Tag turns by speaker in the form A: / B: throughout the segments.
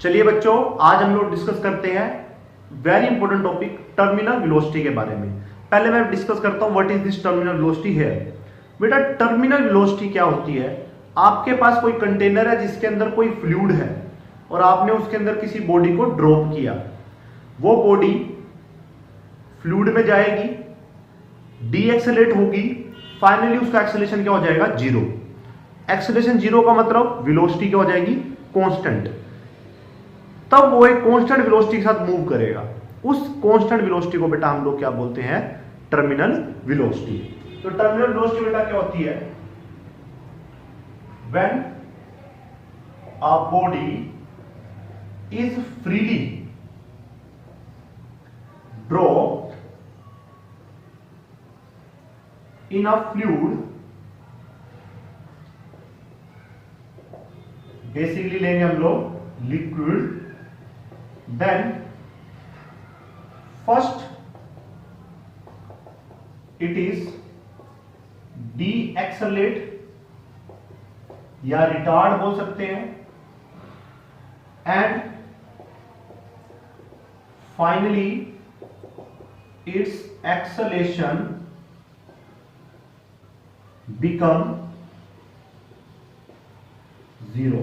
A: चलिए बच्चों, आज हम लोग डिस्कस करते हैं very important topic terminal velocity के बारे में। पहले मैं डिस्कस करता हूं what is this terminal velocity है। बेटा, टर्मिनल वेलोसिटी क्या होती है? आपके पास कोई कंटेनर है जिसके अंदर कोई फ्लूइड है और आपने उसके अंदर किसी बॉडी को ड्रॉप किया। वो बॉडी फ्लूइड में जाएगी, डी एक्सेलरेट होगी, फाइनली उसका एक्सेलरेशन क्या हो जाएगा? जीरो। एक्सेलरेशन जीरो का मतलब वेलोसिटी क्या हो जाएगी? कांस्टेंट। तब वो एक कांस्टेंट वेलोसिटी के साथ मूव करेगा। उस कांस्टेंट वेलोसिटी को बेटा हम लोग क्या बोलते हैं? Terminal velocity. तो टर्मिनल वेलोसिटी बेटा क्या होती है? When a body is freely dropped in a fluid, basically लेंगे हम लोग liquid, then first it is de-accelerate या रिटार्ड बोल सकते हैं, and finally its acceleration become zero।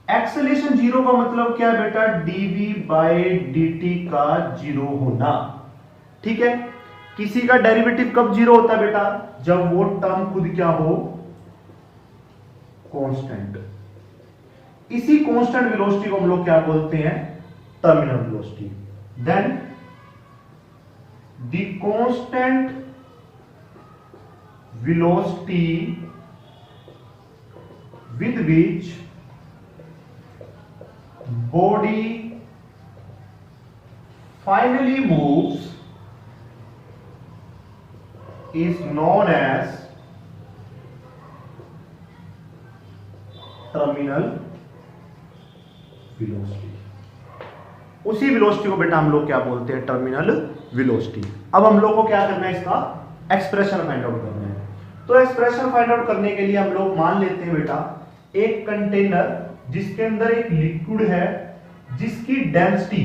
A: Acceleration zero का मतलब क्या है बेटा? डीवी बाई डी का जीरो होना। ठीक है, किसी का डेरिवेटिव कब जीरो होता है बेटा? जब वो टर्म खुद क्या हो? कांस्टेंट। इसी कांस्टेंट वेलोसिटी को हम लोग क्या बोलते हैं? Terminal velocity. Then the constant velocity with which body finally moves is known as terminal velocity। उसी वेलोसिटी को बेटा हम लोग क्या बोलते हैं? Terminal velocity. अब हम लोग को क्या करना है? इसका एक्सप्रेशन फाइंड आउट करना है। तो एक्सप्रेशन फाइंड आउट करने के लिए हम लोग मान लेते हैं बेटा एक कंटेनर जिसके अंदर एक लिक्विड है जिसकी डेंसिटी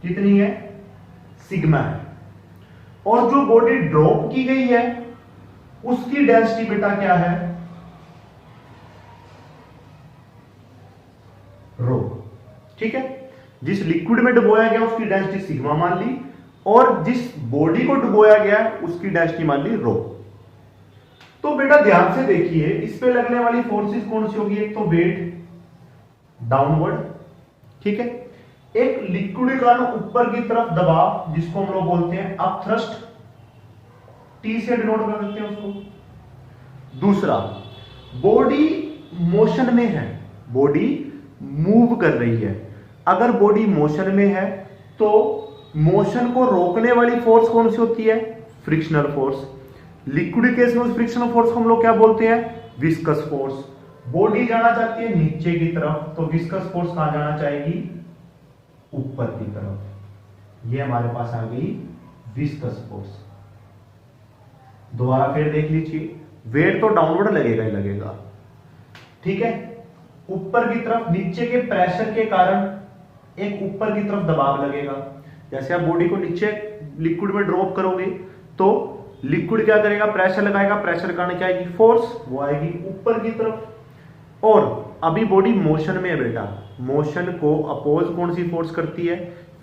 A: कितनी है? सिग्मा है। और जो बॉडी ड्रॉप की गई है उसकी डेंसिटी बेटा क्या है? रो। ठीक है, जिस लिक्विड में डुबोया गया उसकी डेंसिटी सिग्मा मान ली, और जिस बॉडी को डुबोया गया उसकी डेंसिटी मान ली रो। तो बेटा ध्यान से देखिए, इस पे लगने वाली फोर्सेस कौन सी होगी? एक तो वेट डाउनवर्ड, ठीक है, एक लिक्विड का ऊपर की तरफ दबाव जिसको हम लोग बोलते हैं अपथ्रस्ट, टी से डिनोट कर सकते हैं उसको। दूसरा, बॉडी मोशन में है, बॉडी मूव कर रही है। अगर बॉडी मोशन में है तो मोशन को रोकने वाली फोर्स कौन सी होती है? Frictional force. लिक्विड केस में उस फ्रिक्शनल फोर्स को हम लोग क्या बोलते हैं? Viscous force. बॉडी जाना चाहती है नीचे की तरफ, तो विस्कस फोर्स कहां जाना चाहेगी? ऊपर की तरफ। ये हमारे पास आ गई विस्कस फोर्स। दोबारा फिर देख लीजिए, वेट तो डाउनवर्ड लगेगा ही लगेगा, ठीक है। ऊपर की तरफ नीचे के प्रेशर के कारण एक ऊपर की तरफ दबाव लगेगा। जैसे आप बॉडी को नीचे लिक्विड में ड्रॉप करोगे तो लिक्विड क्या करेगा? प्रेशर लगाएगा, प्रेशर कारण क्या आएगी? फोर्स, वो आएगी ऊपर की तरफ। और अभी बॉडी मोशन में है बेटा, मोशन को अपोज कौन सी फोर्स करती है?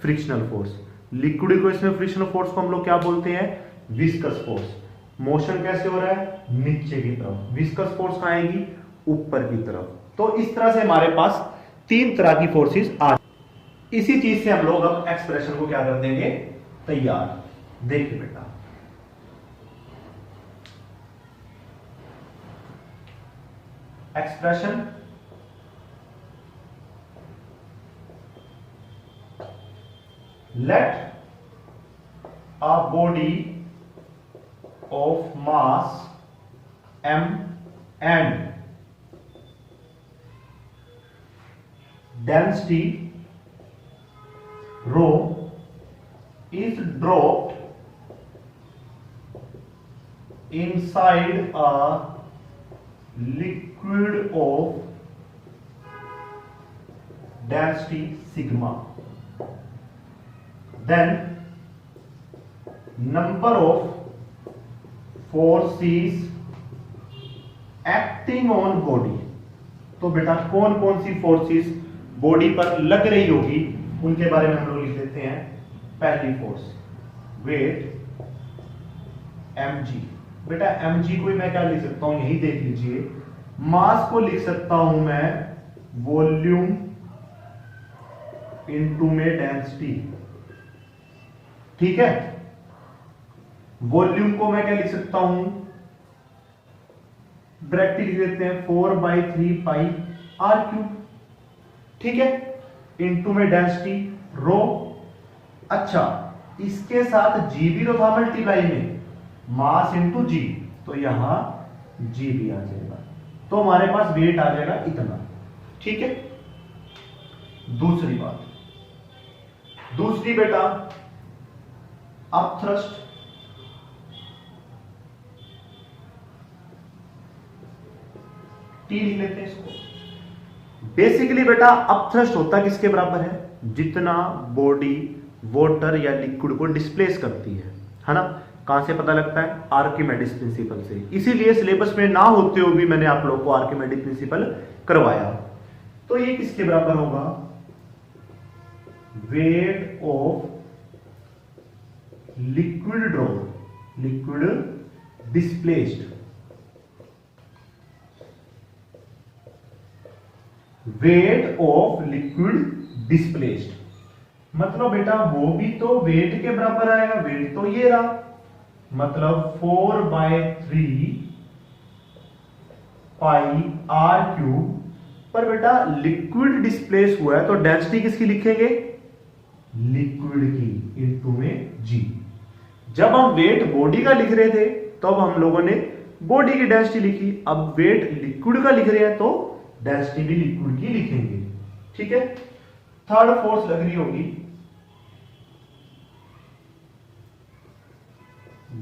A: Frictional force. लिक्विड को इसमें फ्रिक्शनल फोर्स को हम लोग क्या बोलते हैं? Viscous force. मोशन कैसे हो रहा है? नीचे की तरफ। विस्कस फोर्स कहां आएगी? ऊपर की तरफ। तो इस तरह से हमारे पास तीन तरह की फोर्सेस आ, इसी चीज से हम लोग अब एक्सप्रेशन को क्या कर देंगे? तैयार। देखिए बेटा, expression let a body of mass m and density rho is dropped inside a liquid of density sigma, then number of forces acting on body. तो बेटा कौन कौन सी फोर्सेस बॉडी पर लग रही होगी उनके बारे में हम लोग लिख देते हैं। पहली फोर्स वेट mg। बेटा mg को मैं क्या लिख सकता हूं, यही देख लीजिए। मास को लिख सकता हूं मैं वॉल्यूम इनटू में डेंसिटी, ठीक है। वॉल्यूम को मैं क्या लिख सकता हूं, ब्रैकेट लिख देते हैं 4/3 पाई r क्यूब, ठीक है, इनटू में डेंसिटी रो। अच्छा इसके साथ g भी तो था मल्टीप्लाई में, मास इनटू g, तो यहां g भी आ जाएगा, तो हमारे पास वेट आ जाएगा इतना, ठीक है। दूसरी बात, दूसरी बेटा अपथ्रस्ट, टी लिख लेते हैं इसको। बेसिकली बेटा अपथ्रस्ट होता किसके बराबर है, जितना बॉडी वाटर या लिक्विड को डिस्प्लेस करती है ना। कहां से पता लगता है, आर्किमेडिस प्रिंसिपल से। इसीलिए सिलेबस में ना होते हुए भी मैंने आप लोगों को आर्किमेडिस प्रिंसिपल करवाया। तो ये किसके बराबर होगा, weight of liquid draw, liquid displaced, weight of liquid displaced. मतलब बेटा वो भी तो वेट के बराबर आएगा, वेट तो ये रहा, मतलब 4/3 पाई r क्यूब। पर बेटा लिक्विड डिस्प्लेस हुआ है तो डेंसिटी किसकी लिखेंगे, लिक्विड की इनटू में g। जब हम वेट बॉडी का लिख रहे थे तब तो हम लोगों ने बॉडी की डेंसिटी लिखी, अब वेट लिक्विड का लिख रहे हैं तो डेंसिटी भी लिक्विड की लिखेंगे, ठीक है। थर्ड फोर्स लग रही होगी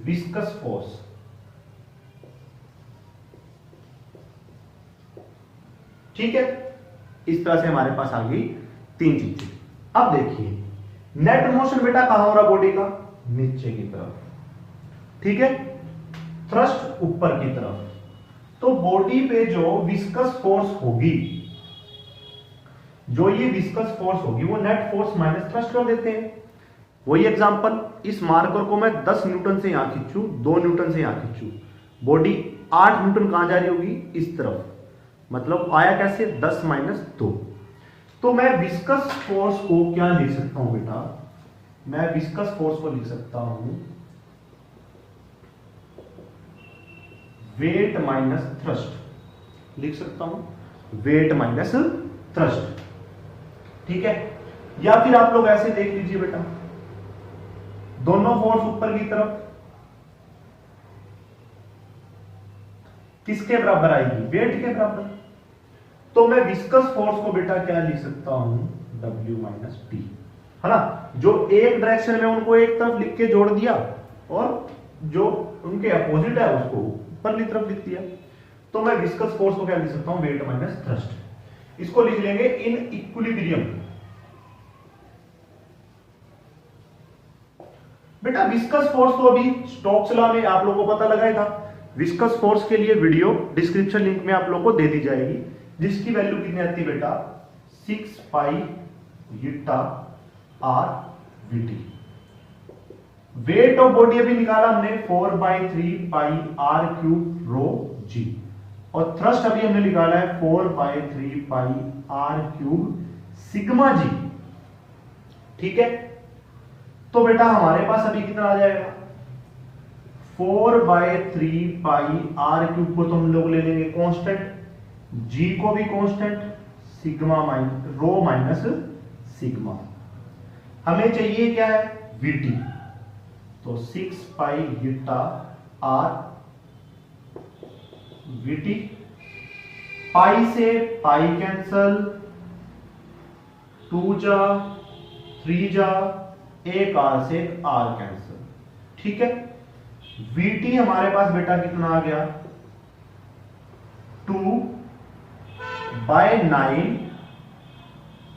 A: विस्कस फोर्स, ठीक है। इस तरह से हमारे पास आ गई तीन चीजें। अब देखिए नेट मोशन बेटा कहां हो रहा बॉडी का, नीचे की तरफ, ठीक है, थ्रस्ट ऊपर की तरफ। तो बॉडी पे जो विस्कस फोर्स होगी, जो ये विस्कस फोर्स होगी वो नेट फोर्स माइनस थ्रस्ट कर देते हैं। वही एग्जांपल, इस मार्कर को मैं 10 न्यूटन से यहां खींचू, 2 न्यूटन से यहां खींचू, बॉडी 8 न्यूटन कहां जा रही होगी, इस तरफ, मतलब आया कैसे 10 - 2। तो मैं विस्कस फोर्स को क्या लिख सकता हूं बेटा, मैं विस्कस फोर्स को लिख सकता हूं वेट माइनस थ्रस्ट, लिख सकता हूं वेट माइनस थ्रस्ट, ठीक है। या फिर आप लोग ऐसे देख लीजिए बेटा, दोनों फोर्स ऊपर की तरफ किसके बराबर आएगी, वेट के बराबर। तो मैं विस्कस फोर्स को बेटा क्या लिख सकता हूं, W - T, है ना। जो एक डायरेक्शन में उनको एक तरफ लिख के जोड़ दिया और जो उनके अपोजिट है उसको ऊपर की तरफ लिख दिया। तो मैं विस्कस फोर्स को क्या लिख सकता हूं, वेट माइनस थ्रस्ट। इसको लिख लेंगे इन इक्विलिब्रियम। बेटा विस्कस फोर्स तो अभी स्टोक्स लॉ में आप लोगों को पता लगा ही था। विस्कस फोर्स के लिए वीडियो डिस्क्रिप्शन लिंक में आप लोगों को दे दी जाएगी, जिसकी वैल्यू कितनी आती है बेटा, 6 पाई ईटा r vt। Weight of body अभी निकाला हमने 4/3 पाई r क्यूब रो g, और थ्रस्ट अभी हमने निकाला है 4/3 पाई r क्यूब सिग्मा g, ठीक है। तो बेटा हमारे पास अभी कितना आ जाएगा, 4/3 पाई r क्यूब को तो हम लोग ले लेंगे कांस्टेंट, g को भी constant, sigma minus rho minus sigma. हमें चाहिए क्या है, vt, तो 6 पाई ईटा r vt। पाई से पाई कैंसल, 2 जा 3 जा, एक r से r कैंसल, ठीक है। vt हमारे पास बेटा कितना आ गया, 2/9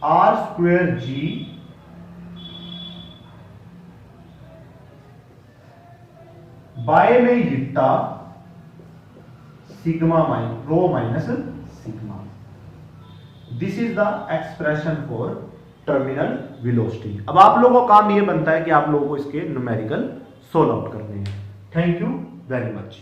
A: r²g बाय में लिखता sigma rho minus sigma. This is the expression for terminal velocity. अब आप लोगों का काम ये बनता है कि आप लोगों को इसके न्यूमेरिकल सोल्व आउट करने हैं। Thank you very much.